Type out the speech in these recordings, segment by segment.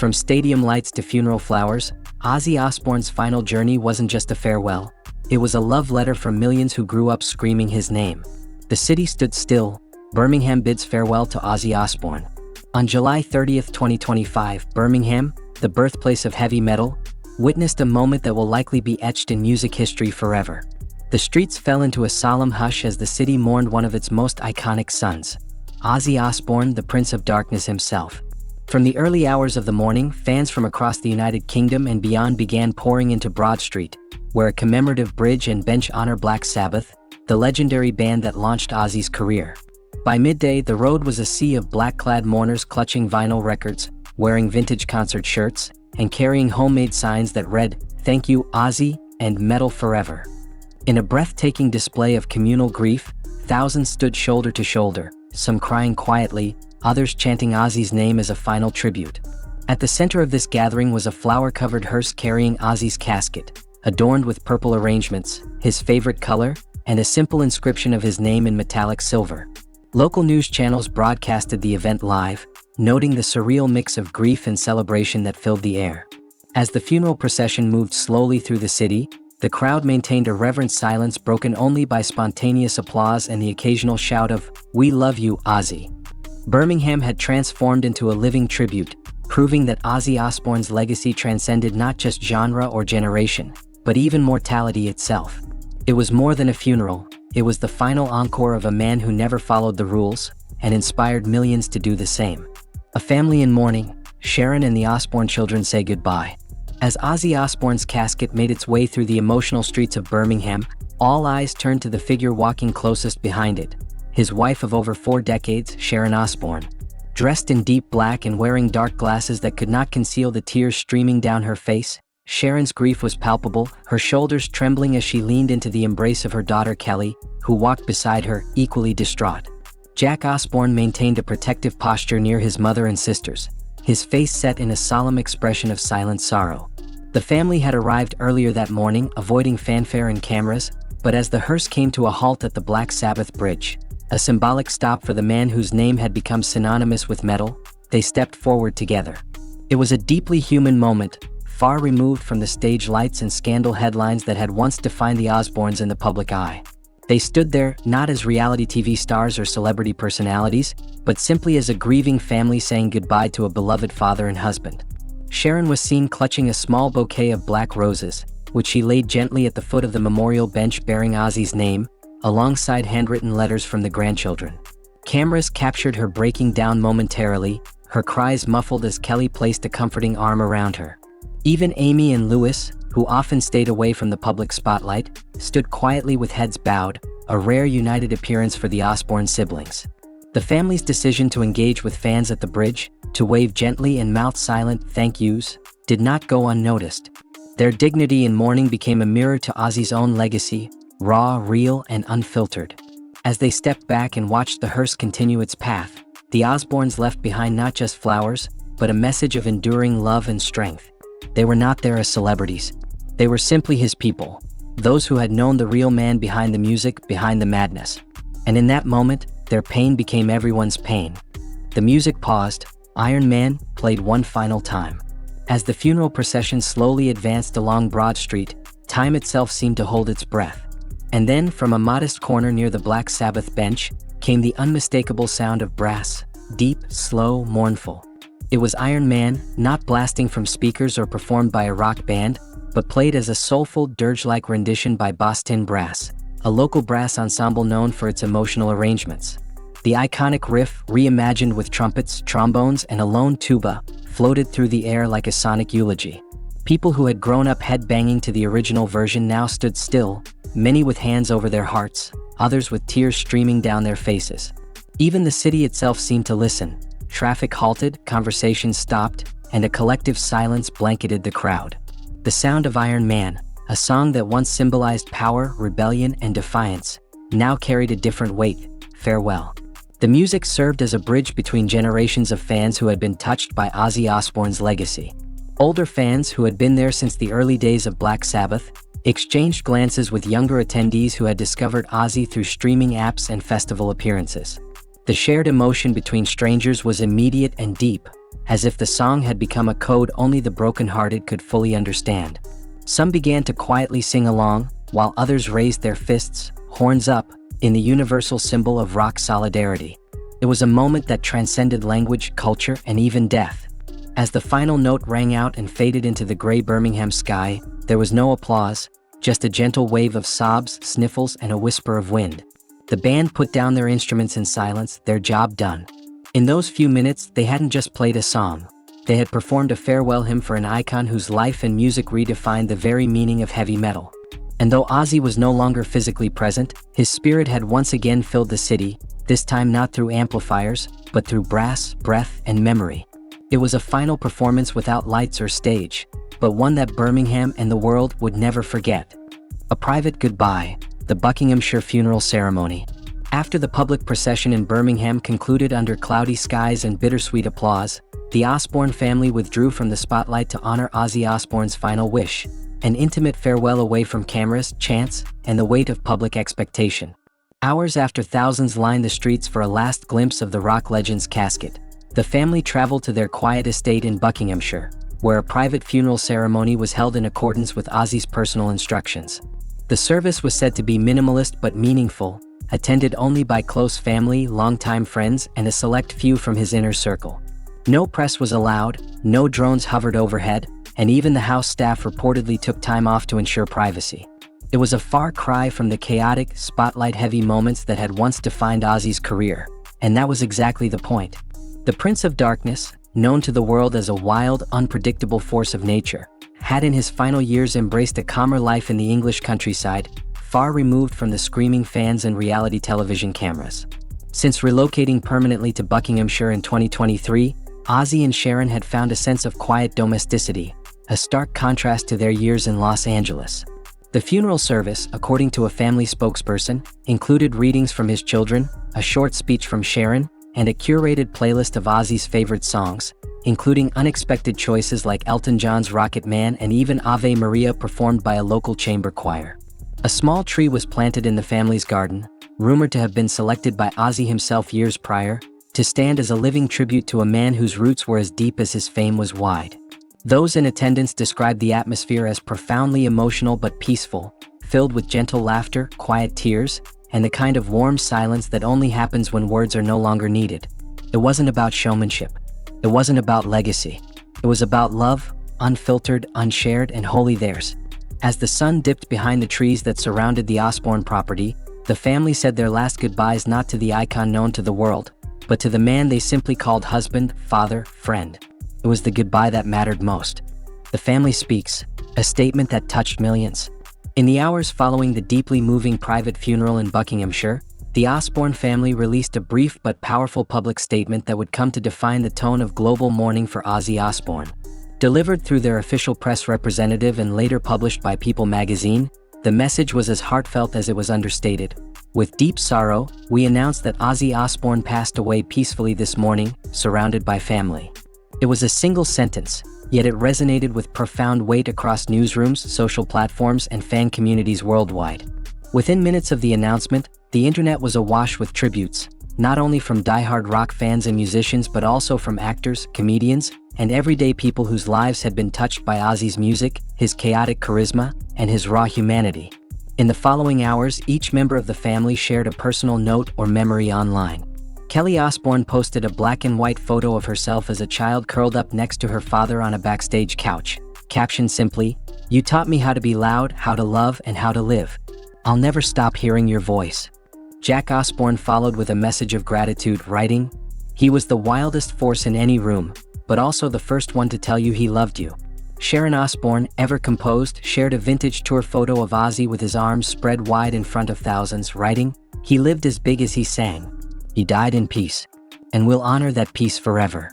From stadium lights to funeral flowers, Ozzy Osbourne's final journey wasn't just a farewell. It was a love letter for millions who grew up screaming his name. The city stood still. Birmingham bids farewell to Ozzy Osbourne. On July 30, 2025, Birmingham, the birthplace of heavy metal, witnessed a moment that will likely be etched in music history forever. The streets fell into a solemn hush as the city mourned one of its most iconic sons, Ozzy Osbourne, the Prince of Darkness himself. From the early hours of the morning, fans from across the United Kingdom and beyond began pouring into Broad Street, where a commemorative bridge and bench honor Black Sabbath, the legendary band that launched Ozzy's career. By midday, the road was a sea of black-clad mourners clutching vinyl records, wearing vintage concert shirts, and carrying homemade signs that read, "Thank you, Ozzy," and "Metal Forever." In a breathtaking display of communal grief, thousands stood shoulder to shoulder, some crying quietly, others chanting Ozzy's name as a final tribute. At the center of this gathering was a flower-covered hearse carrying Ozzy's casket, adorned with purple arrangements, his favorite color, and a simple inscription of his name in metallic silver. Local news channels broadcasted the event live, noting the surreal mix of grief and celebration that filled the air. As the funeral procession moved slowly through the city, the crowd maintained a reverent silence broken only by spontaneous applause and the occasional shout of, "We love you, Ozzy." Birmingham had transformed into a living tribute, proving that Ozzy Osbourne's legacy transcended not just genre or generation, but even mortality itself. It was more than a funeral, it was the final encore of a man who never followed the rules, and inspired millions to do the same. A family in mourning, Sharon and the Osbourne children say goodbye. As Ozzy Osbourne's casket made its way through the emotional streets of Birmingham, all eyes turned to the figure walking closest behind it, his wife of over 4 decades, Sharon Osbourne. Dressed in deep black and wearing dark glasses that could not conceal the tears streaming down her face, Sharon's grief was palpable, her shoulders trembling as she leaned into the embrace of her daughter Kelly, who walked beside her, equally distraught. Jack Osbourne maintained a protective posture near his mother and sisters, his face set in a solemn expression of silent sorrow. The family had arrived earlier that morning, avoiding fanfare and cameras, but as the hearse came to a halt at the Black Sabbath Bridge, a symbolic stop for the man whose name had become synonymous with metal, they stepped forward together. It was a deeply human moment, far removed from the stage lights and scandal headlines that had once defined the Osbournes in the public eye. They stood there, not as reality TV stars or celebrity personalities, but simply as a grieving family saying goodbye to a beloved father and husband. Sharon was seen clutching a small bouquet of black roses, which she laid gently at the foot of the memorial bench bearing Ozzy's name, alongside handwritten letters from the grandchildren. Cameras captured her breaking down momentarily, her cries muffled as Kelly placed a comforting arm around her. Even Amy and Louis, who often stayed away from the public spotlight, stood quietly with heads bowed, a rare united appearance for the Osbourne siblings. The family's decision to engage with fans at the bridge, to wave gently and mouth silent thank yous, did not go unnoticed. Their dignity in mourning became a mirror to Ozzy's own legacy, raw, real, and unfiltered. As they stepped back and watched the hearse continue its path, the Osbournes left behind not just flowers, but a message of enduring love and strength. They were not there as celebrities. They were simply his people, those who had known the real man behind the music, behind the madness. And in that moment, their pain became everyone's pain. The music paused, Iron Man played one final time. As the funeral procession slowly advanced along Broad Street, time itself seemed to hold its breath. And then, from a modest corner near the Black Sabbath bench, came the unmistakable sound of brass, deep, slow, mournful. It was Iron Man, not blasting from speakers or performed by a rock band, but played as a soulful, dirge-like rendition by Boston Brass, a local brass ensemble known for its emotional arrangements. The iconic riff, reimagined with trumpets, trombones, and a lone tuba, floated through the air like a sonic eulogy. People who had grown up headbanging to the original version now stood still, many with hands over their hearts, others with tears streaming down their faces. Even the city itself seemed to listen. Traffic halted, conversations stopped, and a collective silence blanketed the crowd. The sound of Iron Man, a song that once symbolized power, rebellion, and defiance, now carried a different weight, farewell. The music served as a bridge between generations of fans who had been touched by Ozzy Osbourne's legacy. Older fans who had been there since the early days of Black Sabbath exchanged glances with younger attendees who had discovered Ozzy through streaming apps and festival appearances. The shared emotion between strangers was immediate and deep, as if the song had become a code only the brokenhearted could fully understand. Some began to quietly sing along, while others raised their fists, horns up, in the universal symbol of rock solidarity. It was a moment that transcended language, culture, and even death. As the final note rang out and faded into the gray Birmingham sky, there was no applause, just a gentle wave of sobs, sniffles, and a whisper of wind. The band put down their instruments in silence, their job done. In those few minutes, they hadn't just played a song. They had performed a farewell hymn for an icon whose life and music redefined the very meaning of heavy metal. And though Ozzy was no longer physically present, his spirit had once again filled the city, this time not through amplifiers, but through brass, breath, and memory. It was a final performance without lights or stage, but one that Birmingham and the world would never forget. A private goodbye, the Buckinghamshire funeral ceremony. After the public procession in Birmingham concluded under cloudy skies and bittersweet applause, the Osbourne family withdrew from the spotlight to honor Ozzy Osbourne's final wish, an intimate farewell away from cameras, chants, and the weight of public expectation. Hours after thousands lined the streets for a last glimpse of the rock legend's casket, the family traveled to their quiet estate in Buckinghamshire, where a private funeral ceremony was held in accordance with Ozzy's personal instructions. The service was said to be minimalist but meaningful, attended only by close family, longtime friends, and a select few from his inner circle. No press was allowed, no drones hovered overhead, and even the house staff reportedly took time off to ensure privacy. It was a far cry from the chaotic, spotlight-heavy moments that had once defined Ozzy's career, and that was exactly the point. The Prince of Darkness, known to the world as a wild, unpredictable force of nature, had in his final years embraced a calmer life in the English countryside, far removed from the screaming fans and reality television cameras. Since relocating permanently to Buckinghamshire in 2023, Ozzy and Sharon had found a sense of quiet domesticity, a stark contrast to their years in Los Angeles. The funeral service, according to a family spokesperson, included readings from his children, a short speech from Sharon, and a curated playlist of Ozzy's favorite songs, including unexpected choices like Elton John's Rocket Man and even Ave Maria performed by a local chamber choir. A small tree was planted in the family's garden, rumored to have been selected by Ozzy himself years prior, to stand as a living tribute to a man whose roots were as deep as his fame was wide. Those in attendance described the atmosphere as profoundly emotional but peaceful, filled with gentle laughter, quiet tears, and the kind of warm silence that only happens when words are no longer needed. It wasn't about showmanship. It wasn't about legacy. It was about love, unfiltered, unshared, and wholly theirs. As the sun dipped behind the trees that surrounded the Osbourne property, the family said their last goodbyes not to the icon known to the world, but to the man they simply called husband, father, friend. It was the goodbye that mattered most. The family speaks, a statement that touched millions. In the hours following the deeply moving private funeral in Buckinghamshire, the Osbourne family released a brief but powerful public statement that would come to define the tone of global mourning for Ozzy Osbourne. Delivered through their official press representative and later published by People magazine, the message was as heartfelt as it was understated. With deep sorrow, we announced that Ozzy Osbourne passed away peacefully this morning, surrounded by family. It was a single sentence, yet it resonated with profound weight across newsrooms, social platforms, and fan communities worldwide. Within minutes of the announcement, the internet was awash with tributes, not only from diehard rock fans and musicians but also from actors, comedians, and everyday people whose lives had been touched by Ozzy's music, his chaotic charisma, and his raw humanity. In the following hours, each member of the family shared a personal note or memory online. Kelly Osbourne posted a black and white photo of herself as a child curled up next to her father on a backstage couch, captioned simply, "You taught me how to be loud, how to love, and how to live. I'll never stop hearing your voice." Jack Osbourne followed with a message of gratitude, writing, "He was the wildest force in any room, but also the first one to tell you he loved you." Sharon Osbourne, ever composed, shared a vintage tour photo of Ozzy with his arms spread wide in front of thousands, writing, "He lived as big as he sang. He died in peace, and we'll honor that peace forever."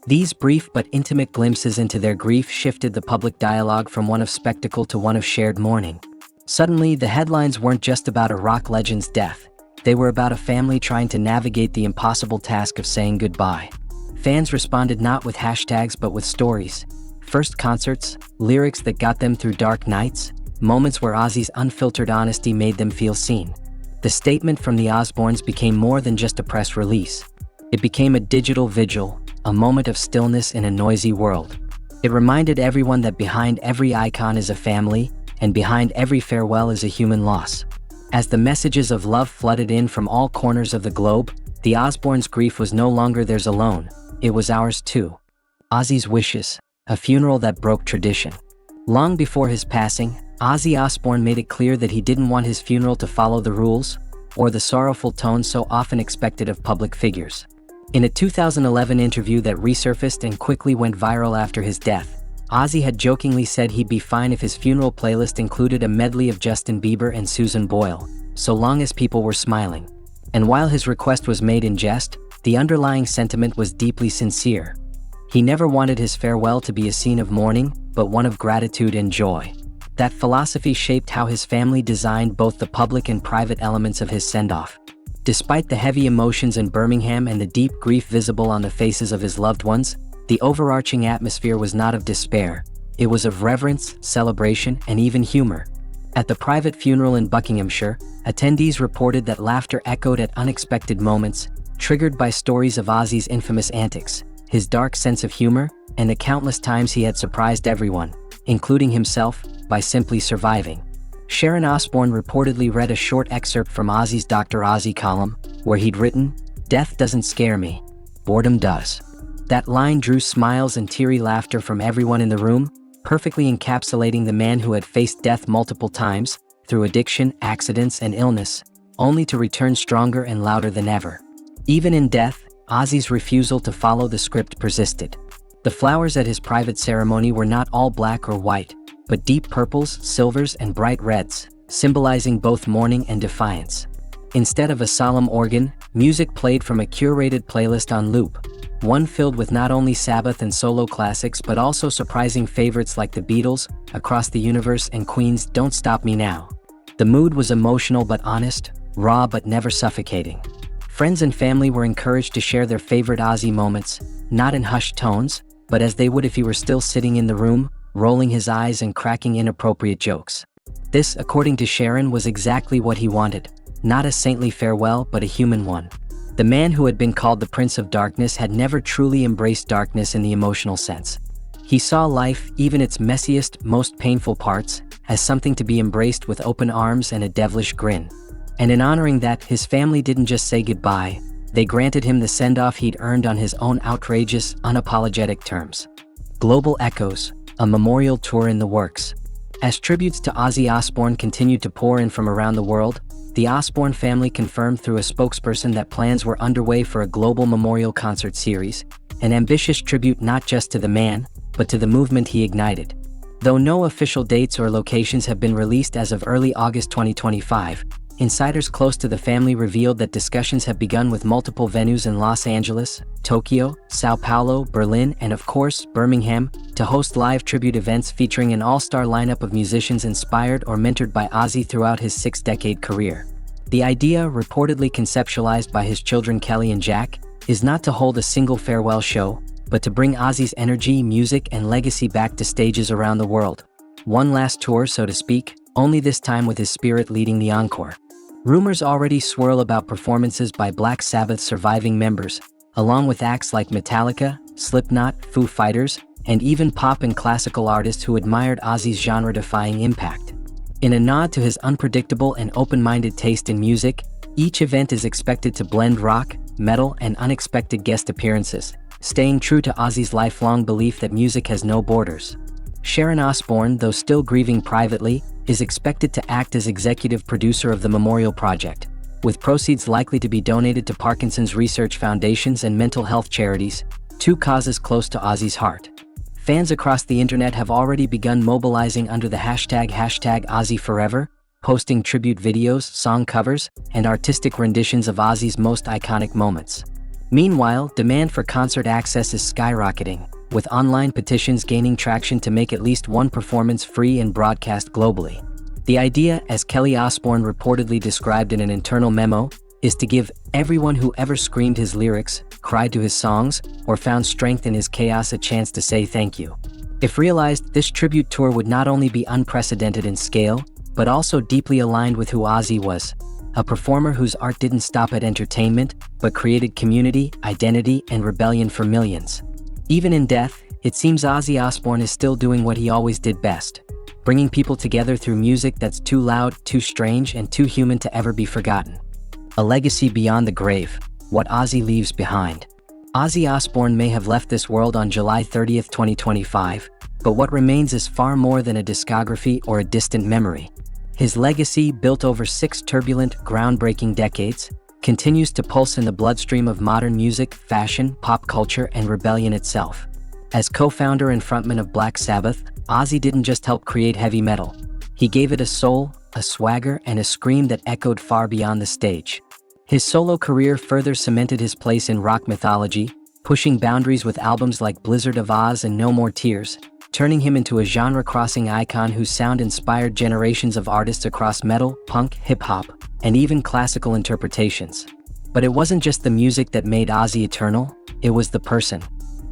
These brief but intimate glimpses into their grief shifted the public dialogue from one of spectacle to one of shared mourning. Suddenly, the headlines weren't just about a rock legend's death. They were about a family trying to navigate the impossible task of saying goodbye. Fans responded not with hashtags but with stories. First concerts, lyrics that got them through dark nights, moments where Ozzy's unfiltered honesty made them feel seen. The statement from the Osbournes became more than just a press release. It became a digital vigil, a moment of stillness in a noisy world. It reminded everyone that behind every icon is a family, and behind every farewell is a human loss. As the messages of love flooded in from all corners of the globe, the Osbournes' grief was no longer theirs alone, it was ours too. Ozzy's wishes, a funeral that broke tradition. Long before his passing, Ozzy Osbourne made it clear that he didn't want his funeral to follow the rules, or the sorrowful tone so often expected of public figures. In a 2011 interview that resurfaced and quickly went viral after his death, Ozzy had jokingly said he'd be fine if his funeral playlist included a medley of Justin Bieber and Susan Boyle, so long as people were smiling. And while his request was made in jest, the underlying sentiment was deeply sincere. He never wanted his farewell to be a scene of mourning, but one of gratitude and joy. That philosophy shaped how his family designed both the public and private elements of his send-off. Despite the heavy emotions in Birmingham and the deep grief visible on the faces of his loved ones, the overarching atmosphere was not of despair. It was of reverence, celebration, and even humor. At the private funeral in Buckinghamshire, attendees reported that laughter echoed at unexpected moments, triggered by stories of Ozzy's infamous antics, his dark sense of humor, and the countless times he had surprised everyone, including himself, by simply surviving. Sharon Osbourne reportedly read a short excerpt from Ozzy's Dr. Ozzy column, where he'd written, "Death doesn't scare me. Boredom does." That line drew smiles and teary laughter from everyone in the room, perfectly encapsulating the man who had faced death multiple times, through addiction, accidents, and illness, only to return stronger and louder than ever. Even in death, Ozzy's refusal to follow the script persisted. The flowers at his private ceremony were not all black or white, but deep purples, silvers, and bright reds, symbolizing both mourning and defiance. Instead of a solemn organ, music played from a curated playlist on loop, one filled with not only Sabbath and solo classics but also surprising favorites like the Beatles, Across the Universe, and Queen's Don't Stop Me Now. The mood was emotional but honest, raw but never suffocating. Friends and family were encouraged to share their favorite Ozzy moments, not in hushed tones, but as they would if he were still sitting in the room, rolling his eyes and cracking inappropriate jokes. This, according to Sharon, was exactly what he wanted, not a saintly farewell but a human one. The man who had been called the Prince of Darkness had never truly embraced darkness in the emotional sense. He saw life, even its messiest, most painful parts, as something to be embraced with open arms and a devilish grin. And in honoring that, his family didn't just say goodbye, they granted him the send-off he'd earned on his own outrageous, unapologetic terms. Global Echoes, a memorial tour in the works. As tributes to Ozzy Osbourne continued to pour in from around the world, the Osbourne family confirmed through a spokesperson that plans were underway for a global memorial concert series, an ambitious tribute not just to the man, but to the movement he ignited. Though no official dates or locations have been released as of early August 2025, insiders close to the family revealed that discussions have begun with multiple venues in Los Angeles, Tokyo, Sao Paulo, Berlin, and of course, Birmingham, to host live tribute events featuring an all-star lineup of musicians inspired or mentored by Ozzy throughout his 6-decade career. The idea, reportedly conceptualized by his children Kelly and Jack, is not to hold a single farewell show, but to bring Ozzy's energy, music, and legacy back to stages around the world. One last tour, so to speak, only this time with his spirit leading the encore. Rumors already swirl about performances by Black Sabbath surviving members, along with acts like Metallica, Slipknot, Foo Fighters, and even pop and classical artists who admired Ozzy's genre-defying impact. In a nod to his unpredictable and open-minded taste in music, each event is expected to blend rock, metal, and unexpected guest appearances, staying true to Ozzy's lifelong belief that music has no borders. Sharon Osbourne, though still grieving privately, is expected to act as executive producer of the memorial project, with proceeds likely to be donated to Parkinson's Research Foundations and mental health charities, two causes close to Ozzy's heart. Fans across the internet have already begun mobilizing under the hashtag #OzzyForever, posting tribute videos, song covers, and artistic renditions of Ozzy's most iconic moments. Meanwhile, demand for concert access is skyrocketing, with online petitions gaining traction to make at least one performance free and broadcast globally. The idea, as Kelly Osbourne reportedly described in an internal memo, is to give everyone who ever screamed his lyrics, cried to his songs, or found strength in his chaos a chance to say thank you. If realized, this tribute tour would not only be unprecedented in scale, but also deeply aligned with who Ozzy was, a performer whose art didn't stop at entertainment, but created community, identity, and rebellion for millions. Even in death, it seems Ozzy Osbourne is still doing what he always did best, bringing people together through music that's too loud, too strange, and too human to ever be forgotten. A legacy beyond the grave, what Ozzy leaves behind. Ozzy Osbourne may have left this world on July 30, 2025, but what remains is far more than a discography or a distant memory. His legacy, built over 6 turbulent, groundbreaking decades, continues to pulse in the bloodstream of modern music, fashion, pop culture, and rebellion itself. As co-founder and frontman of Black Sabbath, Ozzy didn't just help create heavy metal. He gave it a soul, a swagger, and a scream that echoed far beyond the stage. His solo career further cemented his place in rock mythology, pushing boundaries with albums like Blizzard of Oz and No More Tears, turning him into a genre-crossing icon whose sound inspired generations of artists across metal, punk, hip-hop, and even classical interpretations. But it wasn't just the music that made Ozzy eternal, it was the person.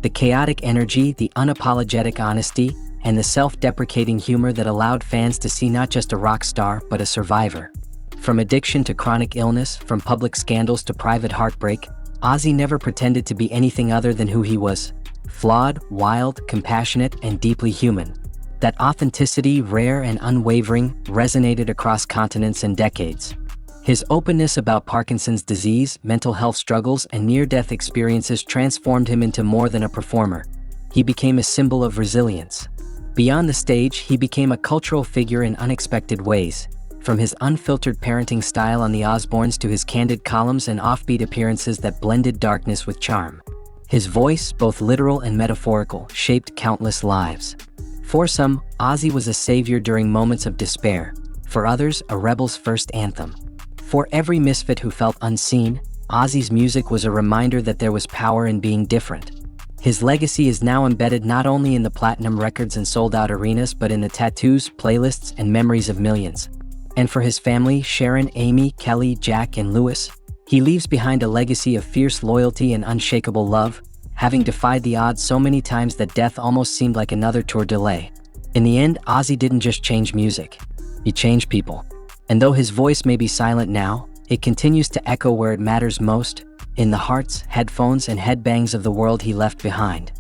The chaotic energy, the unapologetic honesty, and the self-deprecating humor that allowed fans to see not just a rock star, but a survivor. From addiction to chronic illness, from public scandals to private heartbreak, Ozzy never pretended to be anything other than who he was. Flawed, wild, compassionate, and deeply human. That authenticity, rare and unwavering, resonated across continents and decades. His openness about Parkinson's disease, mental health struggles, and near-death experiences transformed him into more than a performer. He became a symbol of resilience. Beyond the stage, he became a cultural figure in unexpected ways. From his unfiltered parenting style on The Osbournes to his candid columns and offbeat appearances that blended darkness with charm. His voice, both literal and metaphorical, shaped countless lives. For some, Ozzy was a savior during moments of despair. For others, a rebel's first anthem. For every misfit who felt unseen, Ozzy's music was a reminder that there was power in being different. His legacy is now embedded not only in the platinum records and sold-out arenas but in the tattoos, playlists, and memories of millions. And for his family, Sharon, Amy, Kelly, Jack, and Lewis, he leaves behind a legacy of fierce loyalty and unshakable love, having defied the odds so many times that death almost seemed like another tour delay. In the end, Ozzy didn't just change music. He changed people. And though his voice may be silent now, it continues to echo where it matters most, in the hearts, headphones, and headbangs of the world he left behind.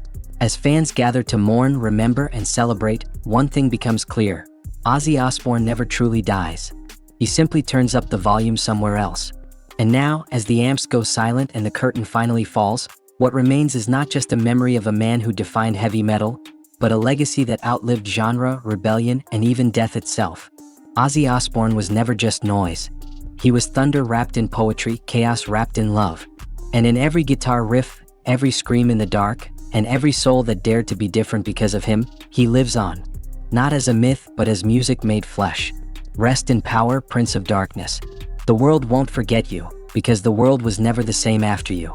As fans gather to mourn, remember, and celebrate, one thing becomes clear. Ozzy Osbourne never truly dies. He simply turns up the volume somewhere else. And now, as the amps go silent and the curtain finally falls, what remains is not just a memory of a man who defined heavy metal, but a legacy that outlived genre, rebellion, and even death itself. Ozzy Osbourne was never just noise. He was thunder wrapped in poetry, chaos wrapped in love. And in every guitar riff, every scream in the dark, and every soul that dared to be different because of him, he lives on. Not as a myth, but as music made flesh. Rest in power, Prince of Darkness. The world won't forget you, because the world was never the same after you.